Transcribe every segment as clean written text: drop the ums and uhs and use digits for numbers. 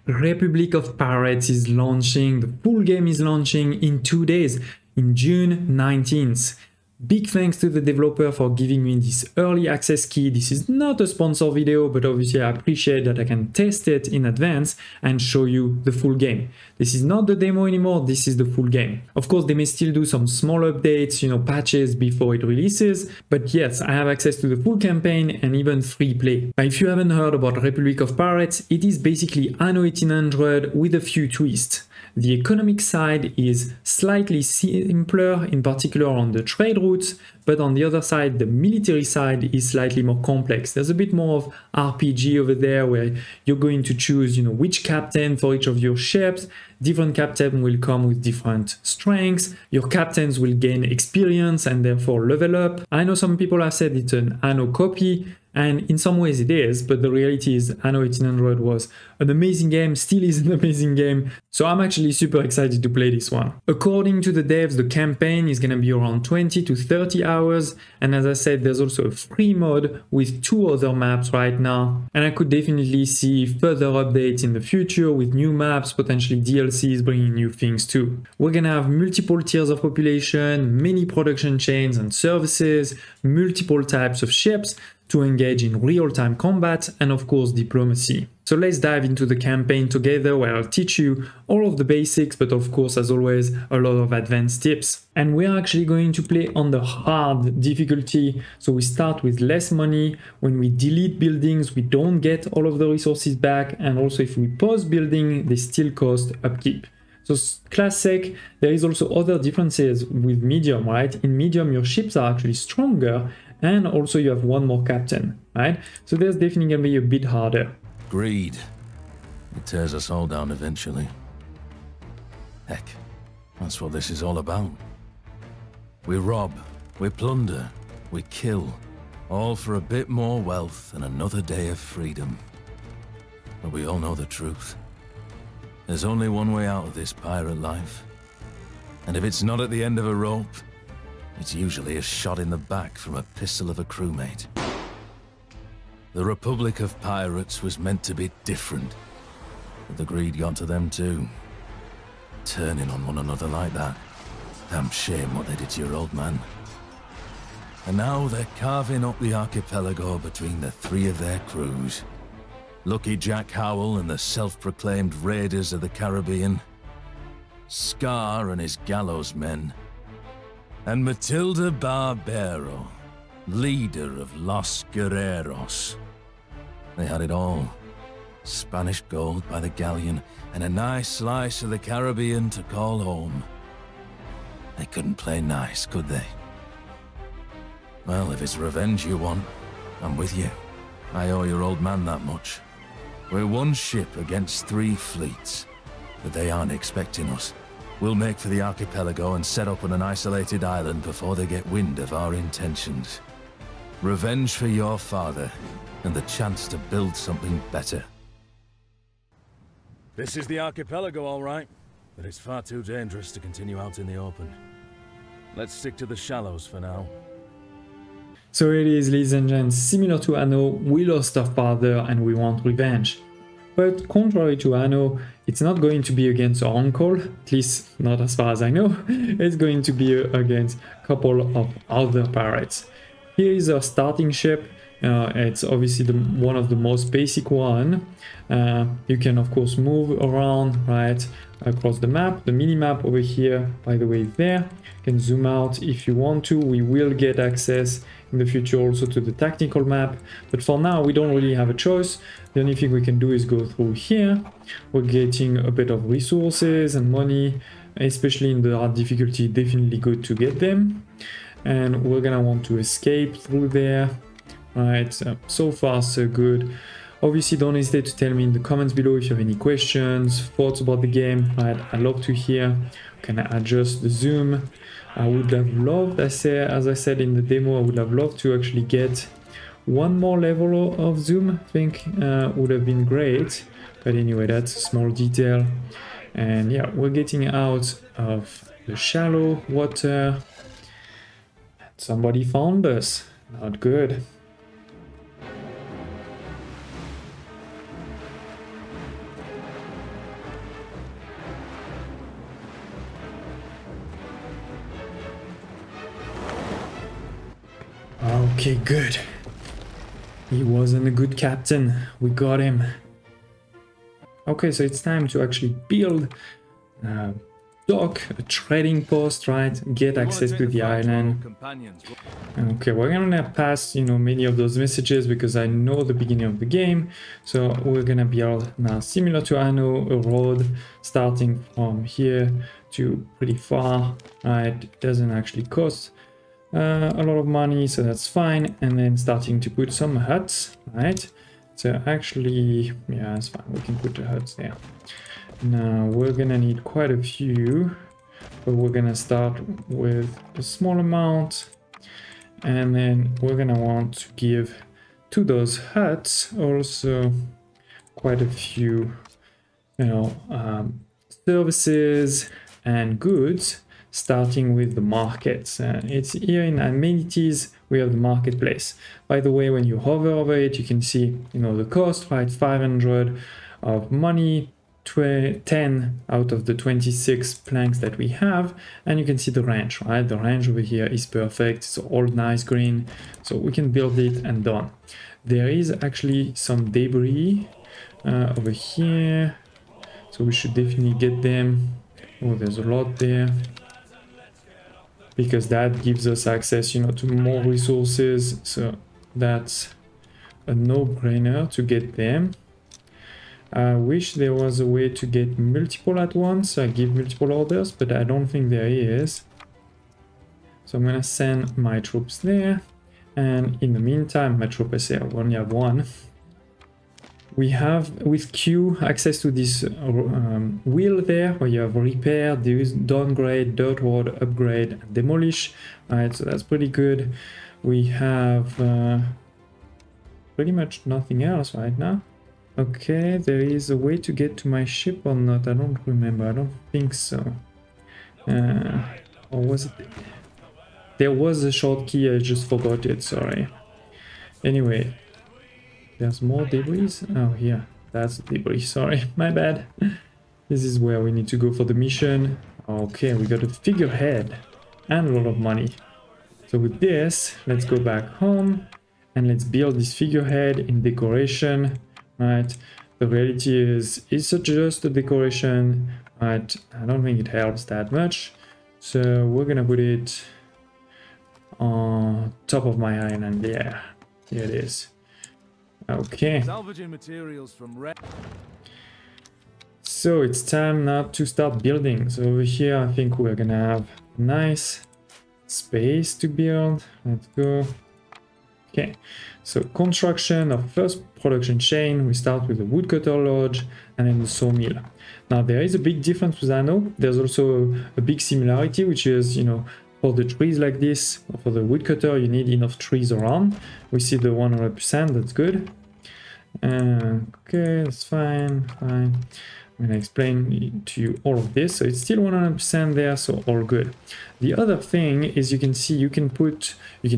Republic of Pirates is launching, the full game is launching in 2 days, in June 19th. Big thanks to the developer for giving me this early access key. This is not a sponsor video, but obviously I appreciate that I can test it in advance and show you the full game. This is not the demo anymore, this is the full game. Of course, they may still do some small updates, patches before it releases, but yes, I have access to the full campaign and even free play. Now, if you haven't heard about Republic of Pirates, it is basically Anno 1800 with a few twists. The economic side is slightly simpler, in particular on the trade routes, but on the other side, the military side is slightly more complex. There's a bit more of RPG over there where you're going to choose, which captain for each of your ships. Different captain will come with different strengths. Your captains will gain experience and therefore level up. I know some people have said it's an Anno copy, and in some ways it is, but the reality is Anno 1800 was an amazing game, still is an amazing game, so I'm actually super excited to play this one. According to the devs, the campaign is gonna be around 20 to 30 hours, and as I said, there's also a free mode with 2 other maps right now, and I could definitely see further updates in the future with new maps, potentially DLCs bringing new things too. We're gonna have multiple tiers of population, many production chains and services, multiple types of ships, to engage in real-time combat and of course diplomacy. So let's dive into the campaign together where I'll teach you all of the basics, but of course as always a lot of advanced tips. And we're actually going to play on the hard difficulty, so we start with less money. When we delete buildings we don't get all of the resources back, and also if we pause building they still cost upkeep. So classic, there is also other differences with medium, right? In medium your ships are actually stronger, and also you have one more captain, right? So there's definitely gonna be a bit harder. Greed. It tears us all down eventually. Heck, that's what this is all about. We rob, we plunder, we kill, all for a bit more wealth and another day of freedom. But we all know the truth. There's only one way out of this pirate life. And if it's not at the end of a rope, it's usually a shot in the back from a pistol of a crewmate. The Republic of Pirates was meant to be different, but the greed got to them too. Turning on one another like that. Damn shame what they did to your old man. And now they're carving up the archipelago between the 3 of their crews. Lucky Jack Howell and the self-proclaimed Raiders of the Caribbean. Scar and his gallows men. And Matilda Barbero, leader of Los Guerreros. They had it all. Spanish gold by the galleon, and a nice slice of the Caribbean to call home. They couldn't play nice, could they? Well, if it's revenge you want, I'm with you. I owe your old man that much. We're 1 ship against 3 fleets, but they aren't expecting us. We'll make for the archipelago and set up on an isolated island before they get wind of our intentions. Revenge for your father, and the chance to build something better. This is the archipelago, all right, but it's far too dangerous to continue out in the open. Let's stick to the shallows for now. So it is, ladies and gents, similar to Anno, we lost our father and we want revenge. But contrary to Anno, it's not going to be against our uncle, at least not as far as I know. It's going to be against a couple of other pirates. Here is our starting ship. It's obviously one of the most basic one. You can of course move around right across the map. The mini-map over here, by the way, there. You can zoom out if you want to. We will get access in the future also to the tactical map, but for now we don't really have a choice. The only thing we can do is go through here. We're getting a bit of resources and money, especially in the hard difficulty, definitely good to get them. And we're gonna want to escape through there. Right, so far so good. Obviously don't hesitate to tell me in the comments below if you have any questions, thoughts about the game. Right, I'd love to hear. Can I adjust the zoom? I would have loved, as I said in the demo, I would have loved to actually get 1 more level of zoom. I think would have been great. But anyway, that's a small detail. And yeah, we're getting out of the shallow water. Somebody found us. Not good. Okay, good. He wasn't a good captain. We got him. Okay, so it's time to actually build a dock, a trading post, right? Get access to the island. Okay, we're gonna pass, you know, many of those messages because I know the beginning of the game. So we're gonna build now, similar to Anno, a road starting from here to pretty far, right? It doesn't actually cost a lot of money, so that's fine. And then starting to put some huts, right? So actually, yeah, it's fine. We can put the huts there. Now we're gonna need quite a few, but we're gonna start with a small amount, and then we're gonna want to give to those huts also quite a few, you know, services and goods, starting with the markets. It's here in amenities, we have the marketplace. By the way, when you hover over it, you can see, you know, the cost, right? 500 of money, 10 out of the 26 planks that we have, and you can see the range, right? The range over here is perfect. It's all nice green, so we can build it and done. There is actually some debris over here, so we should definitely get them. Oh, there's a lot there, because that gives us access, you know, to more resources, so that's a no-brainer to get them. I wish there was a way to get multiple at once. I give multiple orders, but I don't think there is. So I'm gonna send my troops there, and in the meantime, my troop, I say I only have one. We have with Q access to this wheel there, where you have repair, downgrade, dirt ward, upgrade, and demolish. Alright, so that's pretty good. We have pretty much nothing else right now. Okay, there is a way to get to my ship or not? I don't remember. I don't think so. Or was it? There was a short key, I just forgot it, sorry. Anyway, there's more debris. Oh, here. That's debris, sorry. My bad. This is where we need to go for the mission. Okay, we got a figurehead and a lot of money. So with this, let's go back home and let's build this figurehead in decoration. Right, the reality is it's just a decoration, right? I don't think it helps that much, so we're gonna put it on top of my island. Yeah, here it is. Okay, Salvaging materials from so it's time now to start building. So over here I think we're gonna have a nice space to build. Let's go. Okay, so construction of first production chain, we start with the woodcutter lodge and then the sawmill. Now there is a big difference with Anno. There's also a big similarity, which is, you know, for the trees like this, or for the woodcutter, you need enough trees around. We see the 100%, that's good. Okay, that's fine, fine. I'm gonna explain to you all of this. So it's still 100% there, so all good. The other thing is you can see you can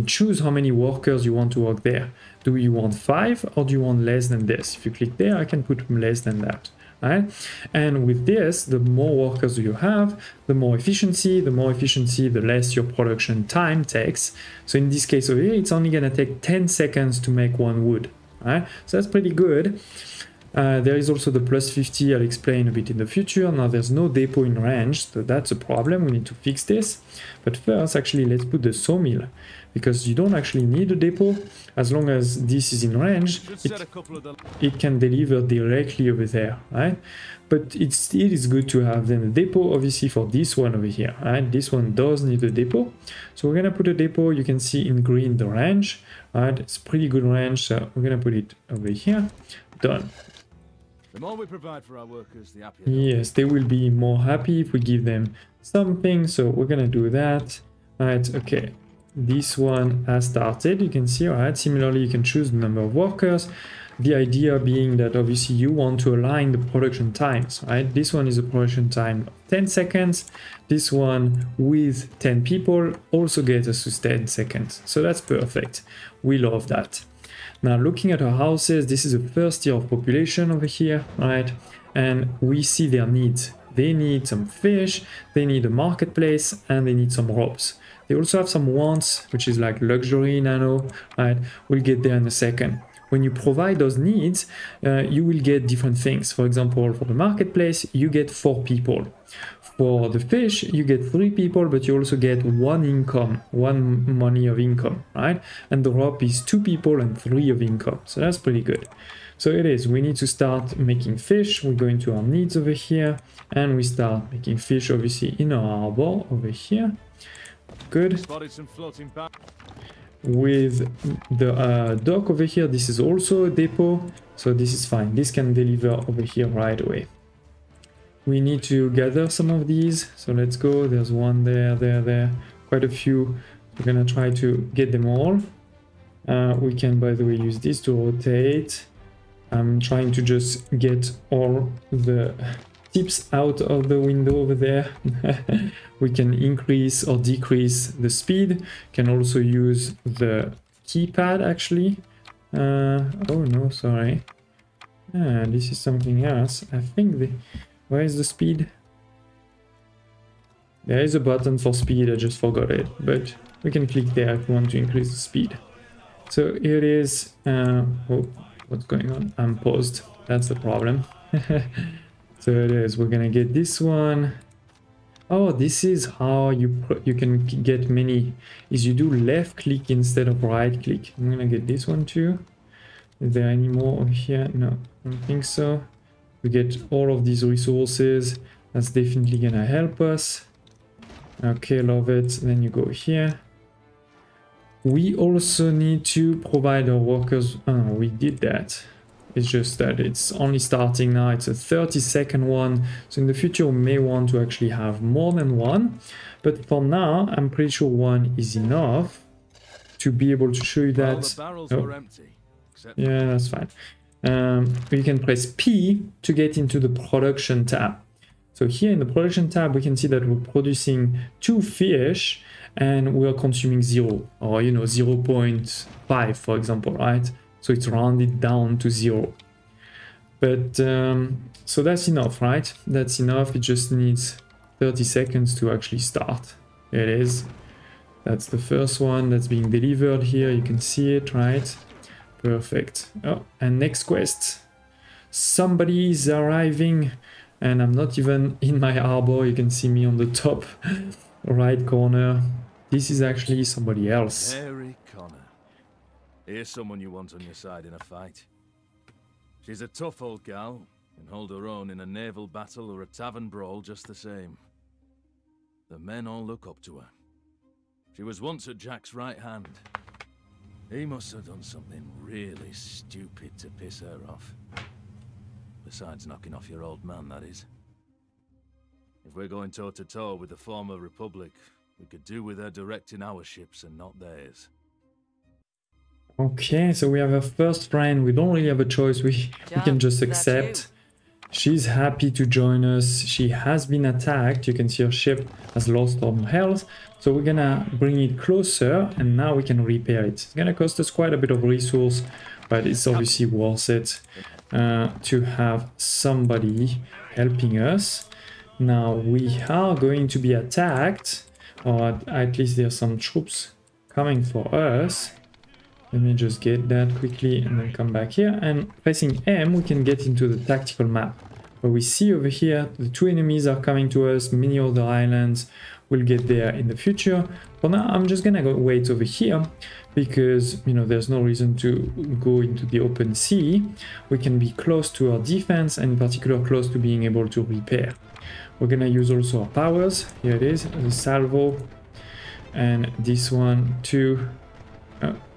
choose how many workers you want to work there. Do you want 5 or do you want less than this? If you click there, I can put less than that. Right? And with this, the more workers you have, the more efficiency, the less your production time takes. So in this case over here, it's only gonna take 10 seconds to make one wood. Right? So that's pretty good. There is also the plus 50, I'll explain a bit in the future. Now there's no depot in range, so that's a problem, we need to fix this. But first, actually, let's put the sawmill, because you don't actually need a depot. As long as this is in range, it can deliver directly over there, right? But it still is good to have then a depot, obviously, for this one over here, right? This one does need a depot. So we're gonna put a depot, you can see in green the range, right? It's a pretty good range, so we're gonna put it over here. Done. The more we provide for our workers, the happier. Yes, they will be more happy if we give them something, so we're gonna do that. Right, okay. This one has started, you can see, right? Similarly, you can choose the number of workers. The idea being that obviously you want to align the production times, right? This one is a production time of 10 seconds. This one with 10 people also gets us to 10 seconds. So that's perfect. We love that. Now looking at our houses, this is the first year of population over here, right? And we see their needs. They need some fish, they need a marketplace, and they need some ropes. They also have some wants, which is like luxury in Anno, right? We'll get there in a second. When you provide those needs, you will get different things. For example, for the marketplace, you get 4 people. For the fish, you get 3 people, but you also get 1 income, 1 money of income, right? And the rope is 2 people and 3 of income. So that's pretty good. So it is, we need to start making fish. We go into our needs over here, and we start making fish, obviously, in our harbor over here. Good. With the dock over here, this is also a depot, so this is fine. This can deliver over here right away. We need to gather some of these, so let's go. There's one there, quite a few. We're gonna try to get them all. We can, by the way, use this to rotate. I'm trying to just get all the tips out of the window over there. We can increase or decrease the speed. Can also use the keypad actually. Oh no, sorry. This is something else. I think where is the speed? There is a button for speed, I just forgot it, but we can click there if we want to increase the speed. So it is, oh, what's going on? I'm paused, that's the problem. So it is, we're gonna get this one. Oh, this is how you can get many, is you do left click instead of right click. I'm gonna get this one too. Is there any more over here? No, I don't think so. We get all of these resources. That's definitely gonna help us. Okay, love it. Then you go here. We also need to provide our workers. Oh, we did that. It's just that it's only starting now. It's a 30-second one. So in the future, we may want to actually have more than one. But for now, I'm pretty sure one is enough to be able to show you that. The barrels were empty, yeah, that's fine. We can press P to get into the production tab. So here in the production tab, we can see that we're producing 2 fish and we are consuming 0 or, you know, 0.5, for example, right? So it's rounded down to 0. But so that's enough, right? That's enough. It just needs 30 seconds to actually start. It is. That's the first one that's being delivered here. You can see it, right? Perfect. Oh, and next quest. Somebody is arriving and I'm not even in my harbor. You can see me on the top right corner. This is actually somebody else. Mary Connor. Here's someone you want on your side in a fight. She's a tough old gal, can hold her own in a naval battle or a tavern brawl just the same. The men all look up to her. She was once at Jack's right hand. He must have done something really stupid to piss her off. Besides knocking off your old man, that is. If we're going toe-to-toe with the former Republic, we could do with her directing our ships and not theirs. Okay, so we have a first friend. We don't really have a choice. We can just accept. She's happy to join us. She has been attacked. You can see her ship has lost all health. So we're gonna bring it closer and now we can repair it. It's gonna cost us quite a bit of resource, but it's obviously worth it to have somebody helping us. Now we are going to be attacked, or at least there's some troops coming for us. Let me just get that quickly and then come back here. And pressing M, we can get into the tactical map. Where we see over here, the 2 enemies are coming to us, many other islands. We'll get there in the future. For now, I'm just gonna go wait over here because, you know, there's no reason to go into the open sea. We can be close to our defense and in particular close to being able to repair. We're gonna use also our powers. Here it is, the salvo. And this one too.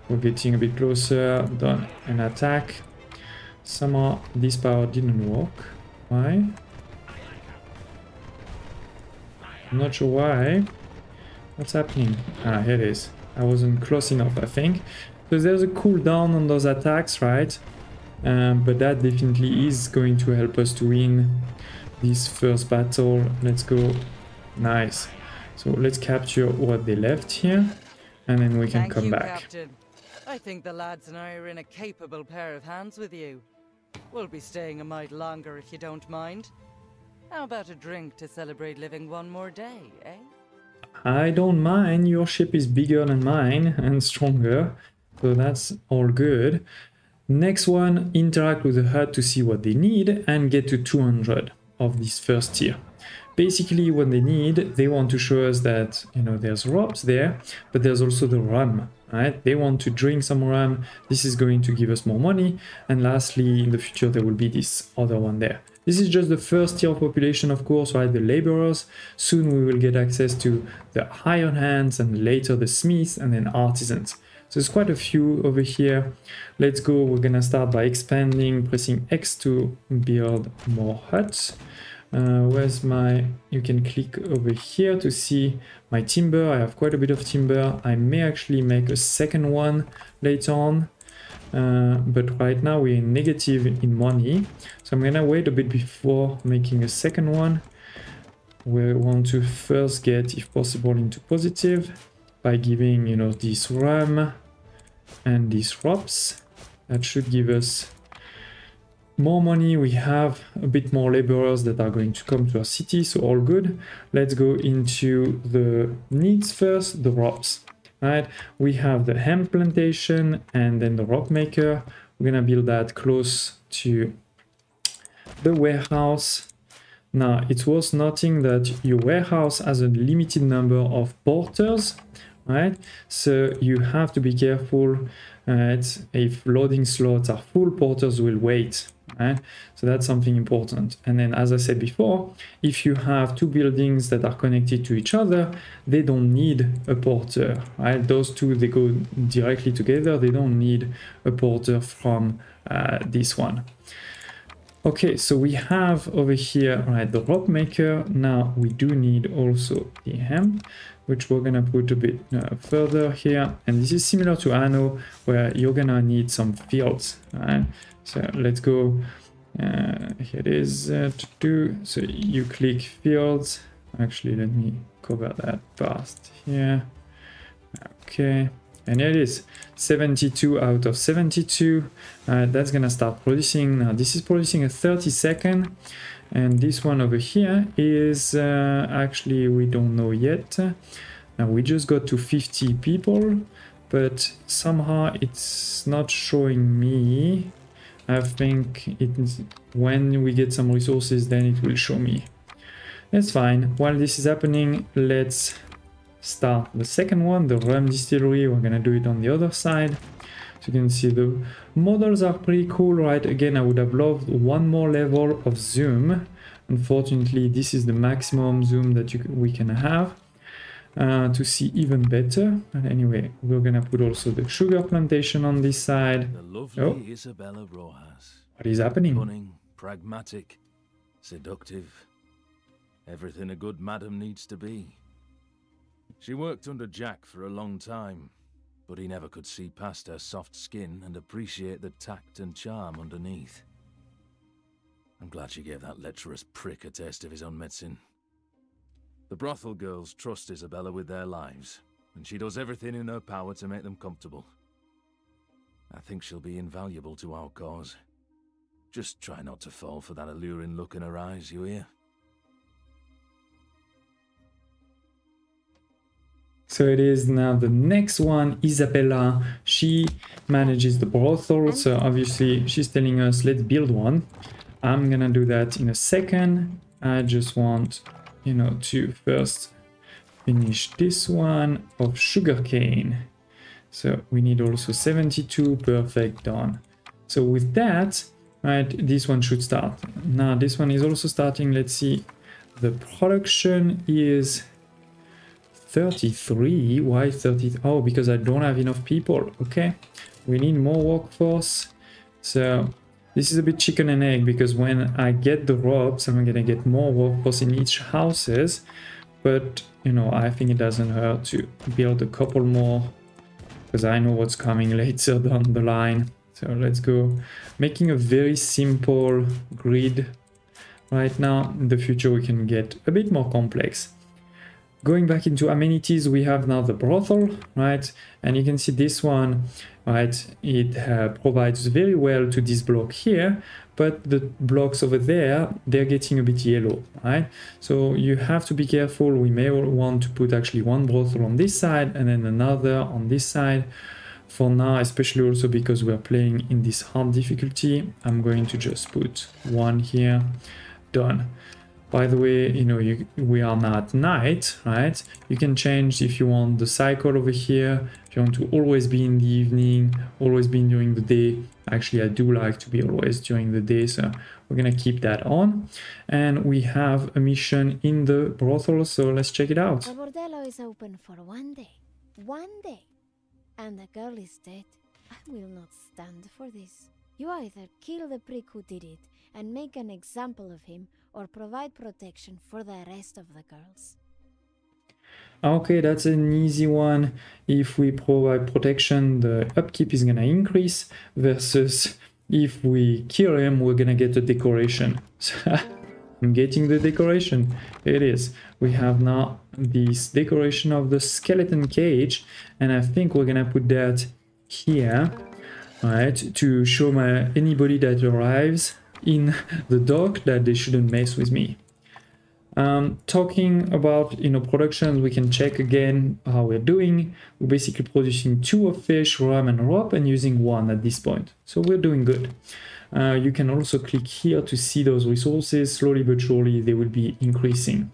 We're getting a bit closer, done an attack. Somehow this power didn't work. Why? I'm not sure why. What's happening? Ah, here it is. I wasn't close enough, I think. So there's a cooldown on those attacks, right? But that definitely is going to help us to win this first battle. Let's go. Nice. So let's capture what they left here. And then we can come back. Captain. I think the lads and I are in a capable pair of hands with you. We'll be staying a mite longer if you don't mind. How about a drink to celebrate living one more day, eh? I don't mind, your ship is bigger than mine and stronger, so that's all good. Next one, interact with the HUD to see what they need and get to 200 of this first tier. Basically what they need, they want to show us that, you know, there's ropes there, but there's also the rum, right? They want to drink some rum, this is going to give us more money, and lastly, in the future, there will be this other one there. This is just the first tier of population, of course, right? The laborers. Soon we will get access to the iron hands and later the smiths and then artisans. So there's quite a few over here. Let's go, we're gonna start by expanding, pressing X to build more huts. Where's my, you can click over here to see my timber. I have quite a bit of timber. I may actually make a second one later on, but right now we're in negative in money, so I'm gonna wait a bit before making a second one. We want to first get, if possible, into positive by giving, you know, this rum and these crops. That should give us more money. We have a bit more laborers that are going to come to our city, so all good. Let's go into the needs first, the crops. Right, we have the hemp plantation and then the rope maker. We're gonna build that close to the warehouse. Now, it's worth noting that your warehouse has a limited number of porters, right? So you have to be careful. If loading slots are full, porters will wait. Right? So that's something important. And then, as I said before, if you have two buildings that are connected to each other, they don't need a porter, right? Those two, they go directly together. They don't need a porter from this one. Okay, so we have over here, right, the rope maker. Now we do need also the hemp, which we're gonna put a bit further here. And this is similar to Anno, where you're gonna need some fields, right? So let's go, here it is to do. So you click fields. Actually, let me cover that past here. Okay, and here it is, 72 out of 72. That's gonna start producing. Now this is producing a 30-second, and this one over here is actually, we don't know yet. Now we just got to 50 people, but somehow it's not showing me. I think when we get some resources, then it will show me. That's fine. While this is happening, let's start the second one, the rum distillery. We're gonna do it on the other side. So you can see the models are pretty cool, right? Again, I would have loved one more level of zoom. Unfortunately, this is the maximum zoom that we can have to see even better. But anyway, we're gonna put also the sugar plantation on this side. The lovely Isabella Rojas. What is happening? Cunning, pragmatic, seductive. Everything a good madam needs to be. She worked under Jack for a long time, but he never could see past her soft skin and appreciate the tact and charm underneath. I'm glad she gave that lecherous prick a taste of his own medicine. The brothel girls trust Isabella with their lives, and she does everything in her power to make them comfortable. I think she'll be invaluable to our cause. Just try not to fall for that alluring look in her eyes, you hear? So it is now the next one, Isabella. She manages the brothel, so obviously she's telling us let's build one. I'm gonna do that in a second. I just want, you know, to first finish this one of sugarcane. So we need also 72, perfect, done. So with that, right, this one should start. Now this one is also starting. Let's see, the production is 33. Why 30? Oh, because I don't have enough people. Okay, we need more workforce. So this is a bit chicken and egg, because when I get the ropes, I'm gonna get more workforce in each houses. But you know, I think it doesn't hurt to build a couple more, because I know what's coming later down the line. So let's go, making a very simple grid right now. In the future we can get a bit more complex. Going back into amenities, we have now the brothel, right? And you can see this one, right? It provides very well to this block here, but the blocks over there, they're getting a bit yellow, right? So you have to be careful. We may want to put actually one brothel on this side and then another on this side. For now, especially also because we're playing in this hard difficulty, I'm going to just put one here. Done. By the way, you know, we are now at night, right? You can change if you want the cycle over here, if you want to always be in the evening, always be during the day. Actually, I do like to be always during the day, so we're gonna keep that on. And we have a mission in the brothel, so let's check it out. The bordello is open for one day, and the girl is dead. I will not stand for this. You either kill the prick who did it and make an example of him, or provide protection for the rest of the girls. Okay, that's an easy one. If we provide protection, the upkeep is gonna increase, versus if we kill him, we're gonna get a decoration. I'm getting the decoration. It is. We have now this decoration of the skeleton cage, and I think we're gonna put that here, right, to show anybody that arrives in the dock that they shouldn't mess with me. Talking about, you know, production, we can check again how we're doing. We're basically producing 2 of fish, rum and rope, and using 1 at this point, so we're doing good. You can also click here to see those resources. Slowly but surely they will be increasing.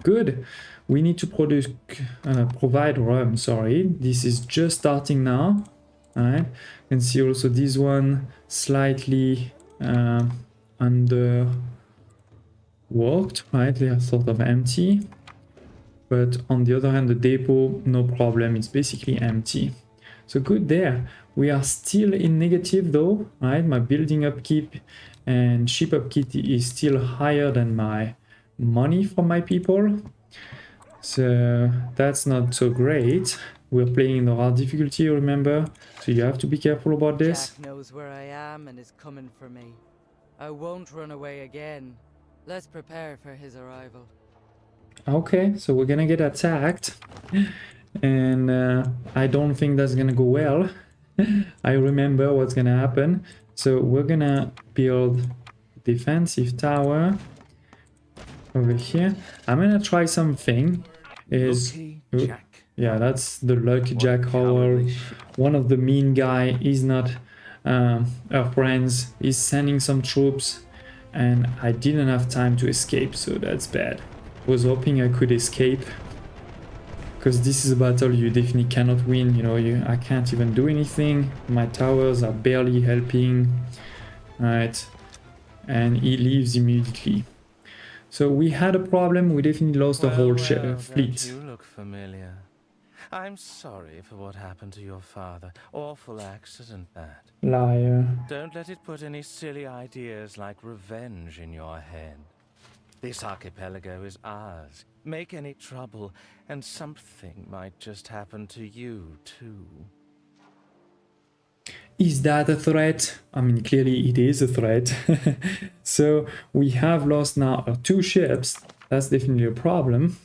Good. We need to provide rum. Sorry, this is just starting now. All right, you can see also this one slightly underworked, right? They are sort of empty, but on the other hand, the depot, no problem, it's basically empty. So good there. We are still in negative though, right? My building upkeep and ship upkeep is still higher than my money from my people, so that's not so great. We're playing in the hard difficulty, remember, so you have to be careful about this. Jack knows where I am and is coming for me. I won't run away again. Let's prepare for his arrival. Okay, so we're gonna get attacked, and I don't think that's gonna go well. I remember what's gonna happen, so we're gonna build defensive tower over here. I'm gonna try something. Yeah, that's the Lucky Jack Howell. One of the mean guy is not our friends. He's sending some troops, and I didn't have time to escape, so that's bad. Was hoping I could escape, because this is a battle you definitely cannot win. You know, I can't even do anything. My towers are barely helping. Right, and he leaves immediately. So we had a problem. We definitely lost the whole fleet. You look familiar. I'm sorry for what happened to your father. Awful accident, that. Liar. Don't let it put any silly ideas like revenge in your head. This archipelago is ours. Make any trouble, and something might just happen to you, too. Is that a threat? I mean, clearly it is a threat. So we have lost now our 2 ships. That's definitely a problem.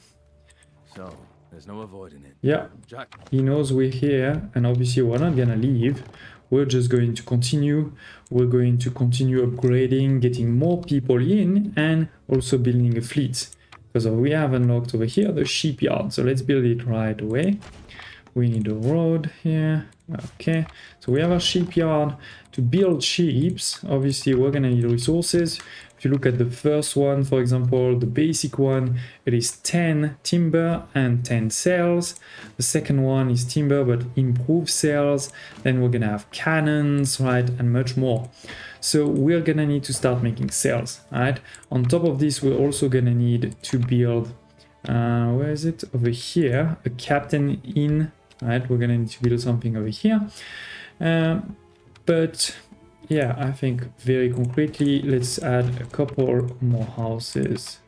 So, there's no avoiding it. Yeah, Jack. He knows we're here, and obviously we're not gonna leave. We're just going to continue. We're going to continue upgrading, getting more people in, and also building a fleet. Because we have unlocked over here the shipyard, so let's build it right away. We need a road here. Okay, so we have a shipyard. To build ships, obviously we're gonna need resources. If you look at the first one, for example, the basic one, it is 10 timber and 10 sails. The second one is timber but improved sails. Then we're gonna have cannons, right, and much more. So we're gonna need to start making sails, right? On top of this, we're also gonna need to build, where is it? Over here, a captain inn. Right, we're gonna need to build something over here, but yeah, I think very concretely, let's add a couple more houses.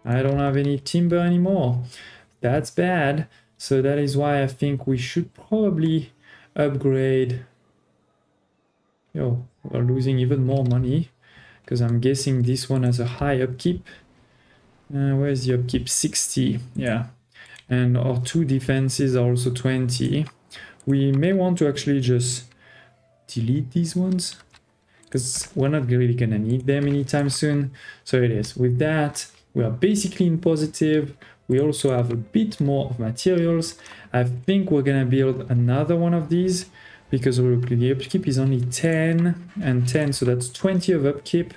I don't have any timber anymore. That's bad. So that is why I think we should probably upgrade. Yo, we're losing even more money, because I'm guessing this one has a high upkeep. Where's the upkeep? 60. Yeah. and our 2 defenses are also 20. We may want to actually just delete these ones, because we're not really gonna need them anytime soon. So it is. With that, we are basically in positive. We also have a bit more of materials. I think we're gonna build another one of these, because look, the upkeep is only 10 and 10, so that's 20 of upkeep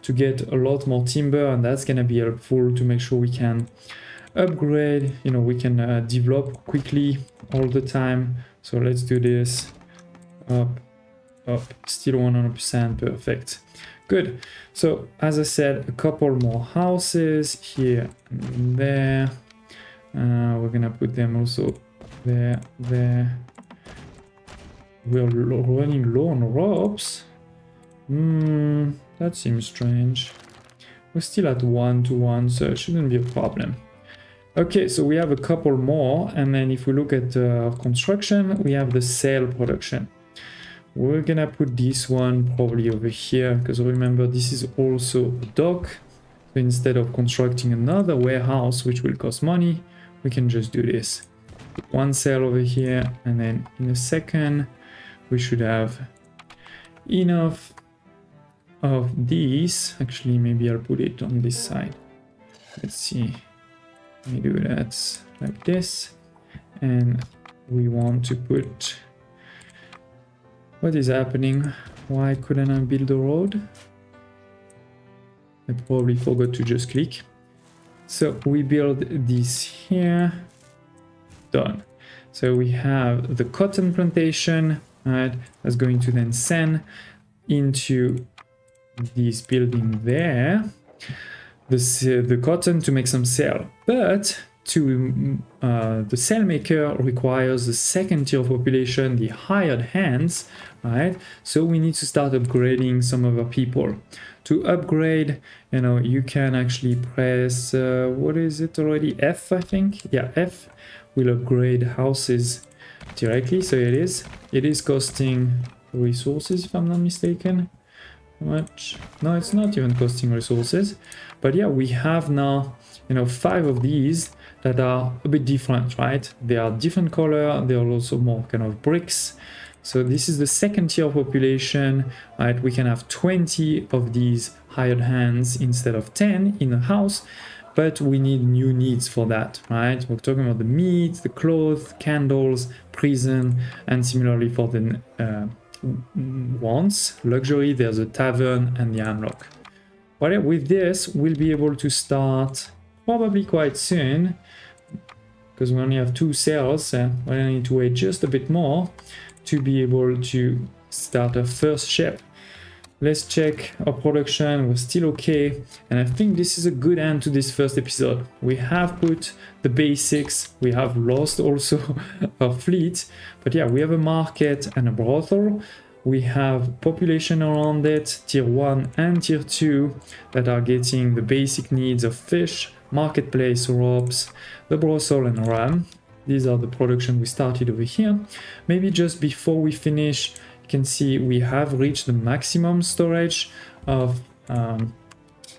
to get a lot more timber, and that's gonna be helpful to make sure we can upgrade, you know, we can develop quickly all the time. So let's do this. Up, still 100%, perfect. Good. So as I said, a couple more houses here and there. We're gonna put them also there. We're running low on ropes. That seems strange. We're still at 1-to-1, so it shouldn't be a problem. Okay, so we have a couple more, and then if we look at construction, we have the sail production. We're gonna put this one probably over here, because remember, this is also a dock. So instead of constructing another warehouse, which will cost money, we can just do this. Put one sail over here, and then in a second, we should have enough of these. Actually, maybe I'll put it on this side. Let's see. Let me do that like this. And we want to put... What is happening? Why couldn't I build a road? I probably forgot to just click. So we build this here. Done. So we have the cotton plantation, right? That's going to then send into this building there the cotton to make some sail. But the sail maker requires the second tier of population, the hired hands, right? So we need to start upgrading some of our people. To upgrade, you know, you can actually press what is it already? F, I think. Yeah, F will upgrade houses directly. So it is costing resources, if I'm not mistaken. How much? No, it's not even costing resources. But yeah, we have now, you know, 5 of these that are a bit different, right? They are different color. They are also more kind of bricks. So this is the second tier of population, right? We can have 20 of these hired hands instead of 10 in a house, but we need new needs for that, right? We're talking about the meat, the clothes, candles, prison, and similarly for the wants, luxury, there's a tavern and the unlock. But with this, we'll be able to start probably quite soon, because we only have 2 sails, we need to wait just a bit more to be able to start our first ship. Let's check our production. We're still okay, and I think this is a good end to this first episode. We have put the basics, we have lost also our fleet, but yeah, we have a market and a brothel. We have population around it, tier 1 and tier 2, that are getting the basic needs of fish, marketplace, ropes, the brothel and rum. These are the production we started over here. Maybe just before we finish, you can see we have reached the maximum storage of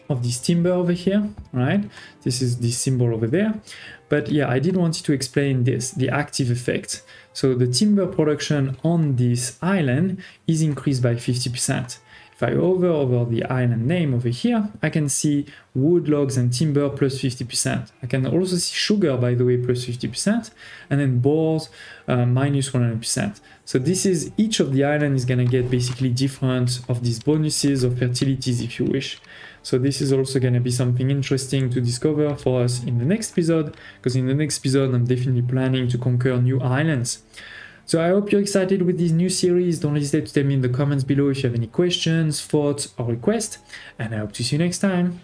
this timber over here, right? This is the symbol over there. But yeah, I did want to explain this, the active effect. So the timber production on this island is increased by 50%. If I hover over the island name over here, I can see wood, logs, and timber plus 50%. I can also see sugar, by the way, plus 50%, and then boards minus 100%. So this is, each of the island is gonna get basically different of these bonuses or fertilities, if you wish. So this is also gonna be something interesting to discover for us in the next episode, because in the next episode, I'm definitely planning to conquer new islands. So I hope you're excited with this new series. Don't hesitate to tell me in the comments below if you have any questions, thoughts, or requests, and I hope to see you next time.